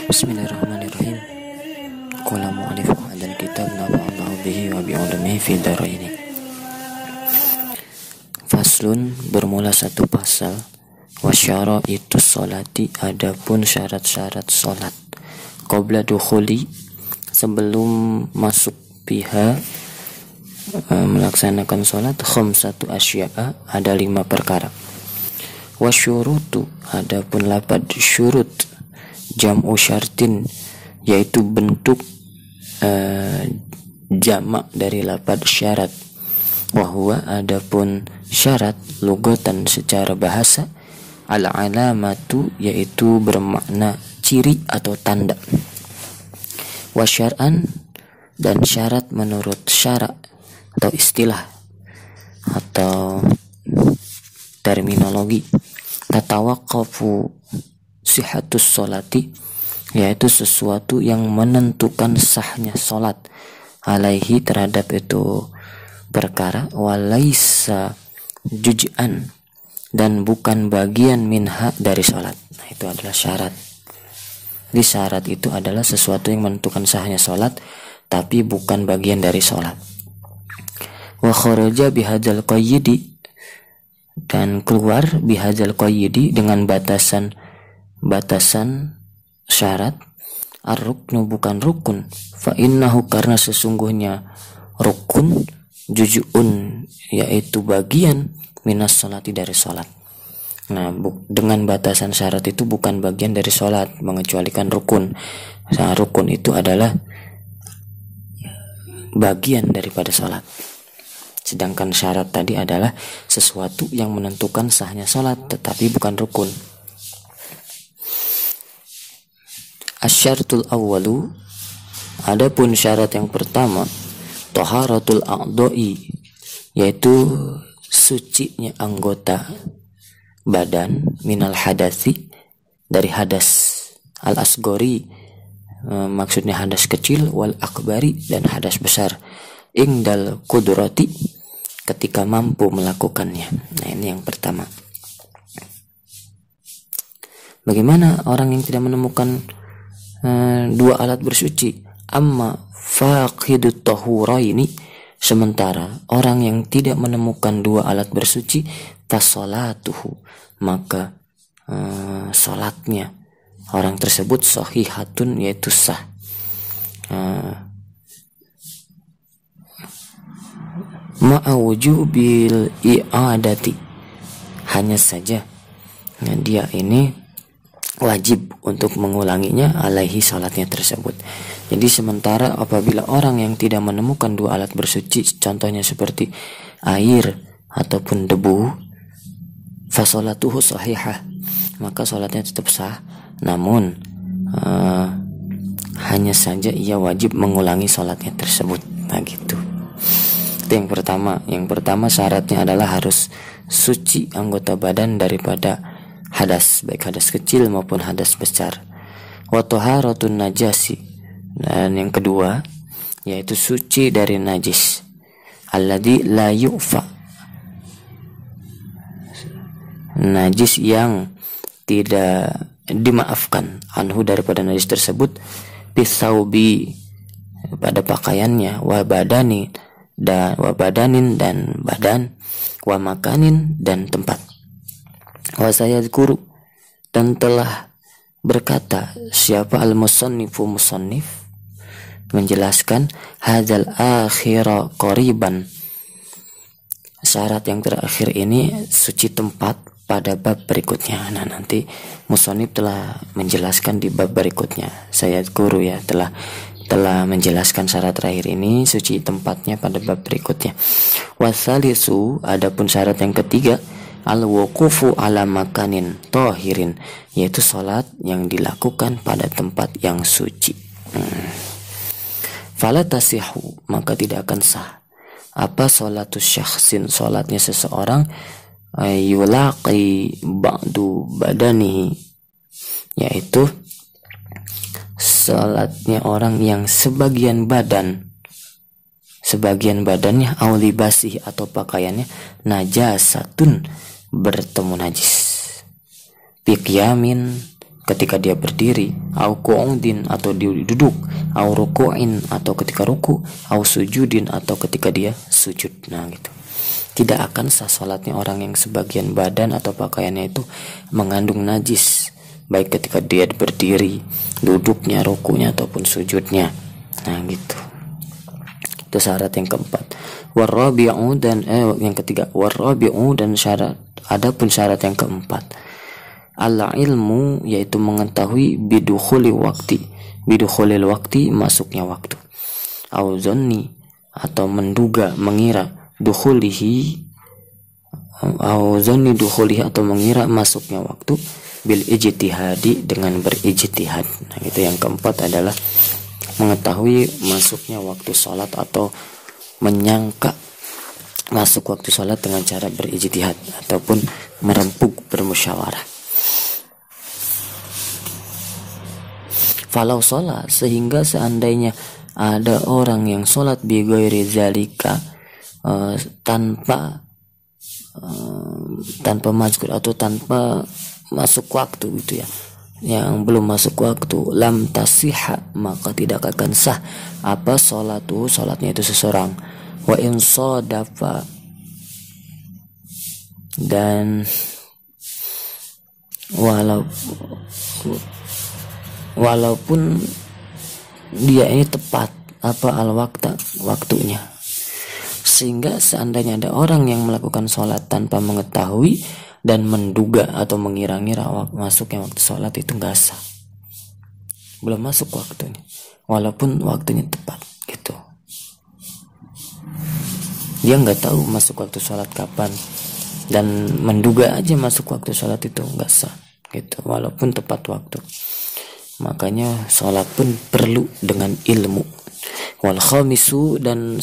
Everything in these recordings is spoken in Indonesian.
Bismillahirrahmanirrahim. Qala mu'allif hadal kitab nafa'allahu bihi wa bi'ulumihi fi daraini. Faslun, bermula satu pasal. Wasyara itu sholati, adapun syarat-syarat sholat. Qabla dukhuli, sebelum masuk biha, melaksanakan sholat. Khamsatu asya'a, ada 5 perkara. Wasyurutu, adapun lapad syurut, jam'u syartin, yaitu bentuk jamak dari lapad syarat. Wahwa, adapun syarat, lugatan secara bahasa, al-alamatu, yaitu bermakna ciri atau tanda. Wasyar'an, dan syarat menurut syara' atau istilah atau terminologi. Tatawaqqafu sihhatus sholati, yaitu sesuatu yang menentukan sahnya sholat, alaihi, terhadap itu perkara, walaisa juz'an, dan bukan bagian minha dari sholat. Nah, itu adalah syarat. Jadi syarat itu adalah sesuatu yang menentukan sahnya sholat, tapi bukan bagian dari sholat. Wa kharaja bihadzal qayyidi, dan keluar bihadzal qayyidi, dengan batasan syarat. Ar-ruknu, bukan rukun. Fa innahu, karena sesungguhnya rukun, juz'un, yaitu bagian, minas sholati, dari sholat. Nah, dengan batasan syarat itu bukan bagian dari sholat, mengecualikan rukun. Nah, rukun itu adalah bagian daripada sholat, sedangkan syarat tadi adalah sesuatu yang menentukan sahnya sholat, tetapi bukan rukun. Asyaratul awwalu, adapun syarat yang pertama, taharatul a'dha'i, yaitu sucinya anggota badan, minal hadasi, dari hadas, al asgori, maksudnya hadas kecil, wal akbari, dan hadas besar, ingdal qudrati, ketika mampu melakukannya. Nah, ini yang pertama. Bagaimana orang yang tidak menemukan dua alat bersuci? Amma faqidut tahuraini, sementara orang yang tidak menemukan dua alat bersuci, fasolatuhu, maka salatnya orang tersebut sahihatun, yaitu sah. Ma'awujubil i'adati, hanya saja dia ini wajib untuk mengulanginya, alaihi, salatnya tersebut. Jadi sementara apabila orang yang tidak menemukan dua alat bersuci, contohnya seperti air ataupun debu, fasolatuhu sahihah, maka salatnya tetap sah, namun hanya saja ia wajib mengulangi salatnya tersebut. Nah, gitu. Itu yang pertama. Yang pertama syaratnya adalah harus suci anggota badan daripada hadas, baik hadas kecil maupun hadas besar. Wa taharatun najasi, dan yang kedua yaitu suci dari najis, alladzi la yu'fa, najis yang tidak dimaafkan, anhu, daripada najis tersebut, bisaubi, pada pakaiannya, wa badanin, dan badan, wa makanin, dan tempat. Wa sayadkuru, dan telah berkata siapa al-musannifu, musannif, menjelaskan hadzal akhira qariban, syarat yang terakhir ini suci tempat, pada bab berikutnya. Nah, nanti musannif telah menjelaskan di bab berikutnya. Sayadkuru, ya, telah menjelaskan syarat terakhir ini, suci tempatnya, pada bab berikutnya. Wasalisu, adapun syarat yang ketiga, al-wuqufu ala makanin tahirin, yaitu salat yang dilakukan pada tempat yang suci. Fala tasihu, maka tidak akan sah. Apa salatus syakhsin, salatnya seseorang, yulaqi ba'du badanihi, yaitu salatnya orang yang sebagian badannya, au libasih, atau pakaiannya, najasatun, bertemu najis, biqyamin, ketika dia berdiri, au qu'udin atau dia duduk, au ruku'in atau ketika ruku, au sujudin atau ketika dia sujud. Nah gitu. Tidak akan sah salatnya orang yang sebagian badan atau pakaiannya itu mengandung najis, baik ketika dia berdiri, duduknya, rukunya ataupun sujudnya. Nah gitu. Itu syarat yang keempat. Warabi'u dan yang ketiga, warabi'u dan syarat. Adapun syarat yang keempat, al-ilmu yaitu mengetahui bidukhulil wakti masuknya waktu. Au zanni atau menduga, mengira, dukhulihi atau mengira masuknya waktu bil ijtihadi dengan berijtihad. Nah, itu yang keempat adalah mengetahui masuknya waktu sholat atau menyangka masuk waktu sholat dengan cara berijtihad ataupun merempuk, bermusyawarah. Falau sholat, sehingga seandainya ada orang yang sholat bi ghairi zalika, tanpa mazkur atau tanpa masuk waktu gitu ya, yang belum masuk waktu, lam tasihha, maka tidak akan sah apa sholatnya itu seseorang. Wa in sadafa, dan walaupun dia ini tepat waktunya, sehingga seandainya ada orang yang melakukan sholat tanpa mengetahui dan menduga atau mengira-ngira masuknya waktu sholat, itu nggak sah, belum masuk waktunya walaupun waktunya tepat gitu. Dia nggak tahu masuk waktu sholat kapan dan menduga aja masuk waktu sholat, itu nggak sah gitu walaupun tepat waktu. Makanya sholat pun perlu dengan ilmu. Wal khamisu, dan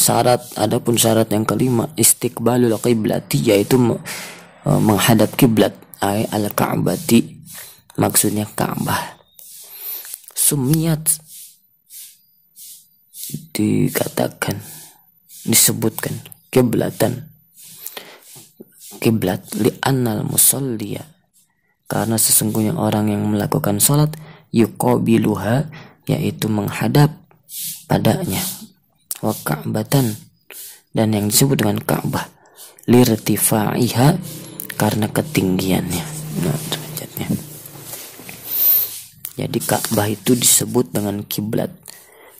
adapun syarat yang kelima, istiqbalul qiblati, yaitu menghadap kiblat, al ka'bati, maksudnya Ka'bah. Sumiyat, disebutkan kiblatan, kiblat, li'annal musalliya, karena sesungguhnya orang yang melakukan sholat, yuqabiluha, yaitu menghadap padanya, wa ka'batan, dan yang disebut dengan Ka'bah, lirtifa'iha, karena ketinggiannya, nah derajatnya. Jadi Ka'bah itu disebut dengan kiblat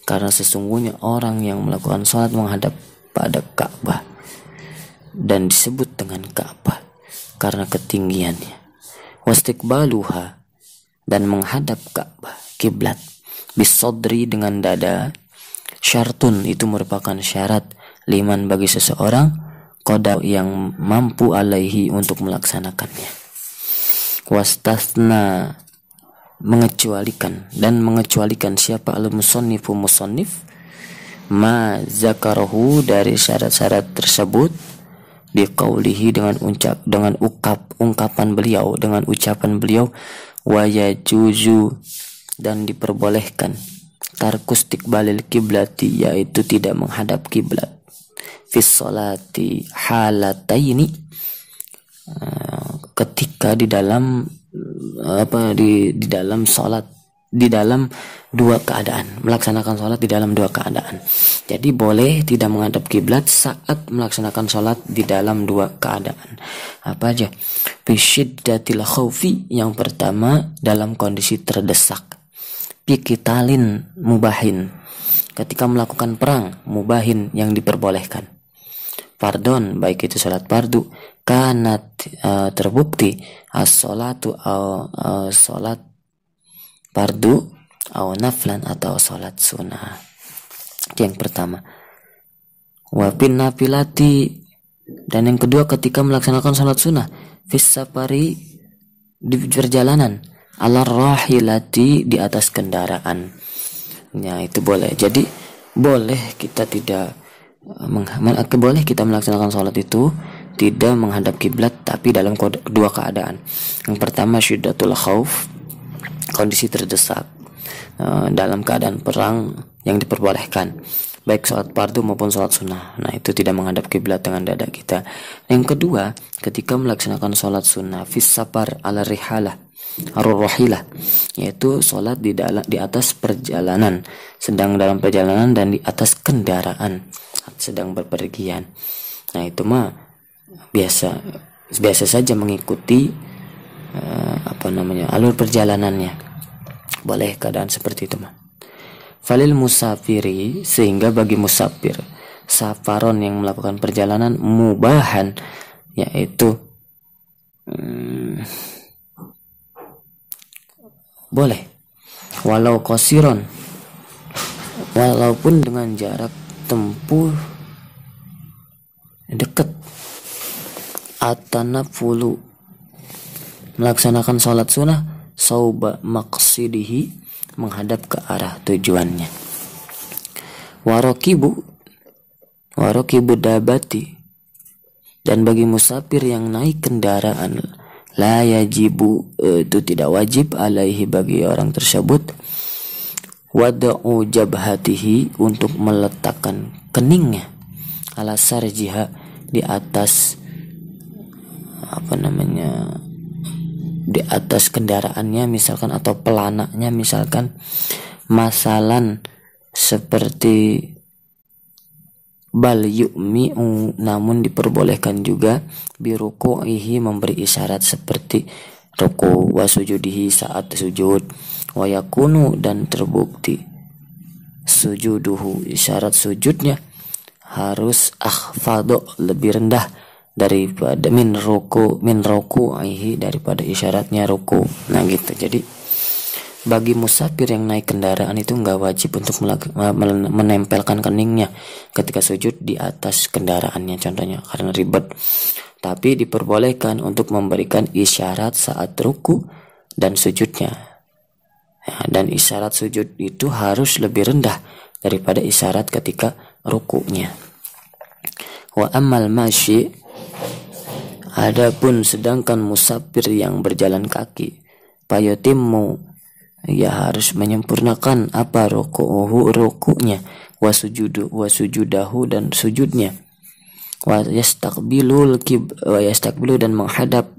karena sesungguhnya orang yang melakukan sholat menghadap pada Ka'bah, dan disebut dengan Ka'bah karena ketinggiannya. Wastiqbaluha, dan menghadap Ka'bah, kiblat, bisodri, dengan dada, syartun, itu merupakan syarat, liman, bagi seseorang, qada, yang mampu alaihi, untuk melaksanakannya. Wastasna, mengecualikan siapa al-musannifu, musannif, ma zakarahu, dari syarat-syarat tersebut, biqaulihi, dengan ucapan beliau, wa yajuzu, dan diperbolehkan, tarkus istiqbalil kiblati, yaitu tidak menghadap kiblat, fis sholati halataini, ketika di dalam sholat, di dalam dua keadaan, melaksanakan sholat di dalam dua keadaan. Jadi boleh tidak menghadap kiblat saat melaksanakan sholat di dalam dua keadaan. Apa aja? Bisyiddatil khaufi, yang pertama dalam kondisi terdesak. Biqitalin mubahin, ketika melakukan perang, mubahin, yang diperbolehkan. Fardon, baik itu sholat fardu, kanat, terbukti, as-sholatu, sholat fardu, au naflan, atau sholat sunnah. Yang pertama. Wafin nafilati, dan yang kedua ketika melaksanakan sholat sunnah, fis safari, di perjalanan, ala rahilati, di atas kendaraan. Ya, itu boleh. Jadi boleh kita boleh kita melaksanakan sholat itu tidak menghadap kiblat, tapi dalam dua keadaan. Yang pertama syiddatul khauf, kondisi terdesak, dalam keadaan perang, yang diperbolehkan, baik sholat fardu maupun sholat sunnah. Nah, itu tidak menghadap kiblat dengan dada kita. Yang kedua, ketika melaksanakan sholat sunnah fis safar ala rihalah, ar-rahilah, yaitu sholat di atas perjalanan, sedang dalam perjalanan, dan di atas kendaraan sedang berpergian. Nah itu mah biasa saja mengikuti alur perjalanannya, boleh keadaan seperti itu mah. Falil musafiri, sehingga bagi musafir safaron yang melakukan perjalanan mubahan, yaitu boleh walau qasiron, walaupun dengan jarak tempuh dekat, atanafulu, melaksanakan sholat sunnah sauba maqsidihi, menghadap ke arah tujuannya. Warokibu dabati, dan bagi musafir yang naik kendaraan, la yajibu, itu tidak wajib, alaihi, bagi orang tersebut, wada'u jabhatihi, untuk meletakkan keningnya, ala sarjiha, di atas di atas kendaraannya misalkan, atau pelanaknya misalkan, masalan seperti bal yu'mi'u, namun diperbolehkan juga biruku'ihi, memberi isyarat seperti ruku, wa sujudihi, saat sujud, wa yakunu, dan terbukti sujuduhu, isyarat sujudnya harus akhfadu, lebih rendah daripada min ruku'ihi, daripada isyaratnya ruku. Nah gitu. Jadi bagi musafir yang naik kendaraan itu nggak wajib untuk menempelkan keningnya ketika sujud di atas kendaraannya contohnya, karena ribet. Tapi diperbolehkan untuk memberikan isyarat saat ruku dan sujudnya, dan isyarat sujud itu harus lebih rendah daripada isyarat ketika rukunya. Wa ammal masyi, adapun sedangkan musafir yang berjalan kaki, fayatimmu, ia harus menyempurnakan apa rukunya, wa sujudahu, dan sujudnya, wa yastaqbilu, dan menghadap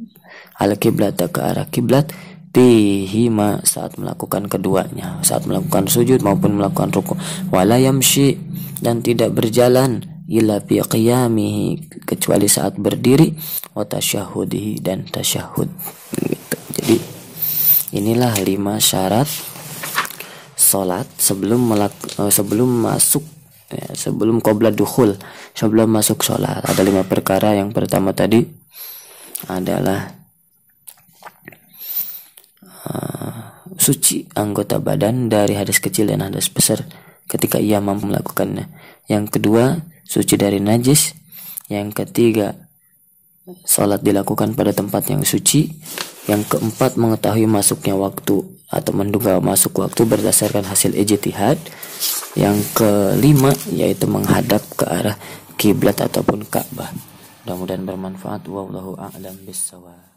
al kiblat, ke arah kiblat, fihima, saat melakukan keduanya, saat melakukan sujud maupun melakukan ruku, wala yamshi, dan tidak berjalan, illa fi qiyamihi, kecuali saat berdiri, wa tasyahudihi, dan tasyahud gitu. Jadi inilah 5 syarat salat sebelum masuk, sebelum qabla dukhul, sebelum masuk salat. Ada 5 perkara. Yang pertama tadi adalah suci anggota badan dari hadas kecil dan hadas besar ketika ia mampu melakukannya. Yang kedua, suci dari najis. Yang ketiga, salat dilakukan pada tempat yang suci. Yang keempat, mengetahui masuknya waktu atau menduga masuk waktu berdasarkan hasil ijtihad. Yang kelima, yaitu menghadap ke arah kiblat ataupun Ka'bah. Mudah-mudahan bermanfaat. Wallahu a'lam bishawab.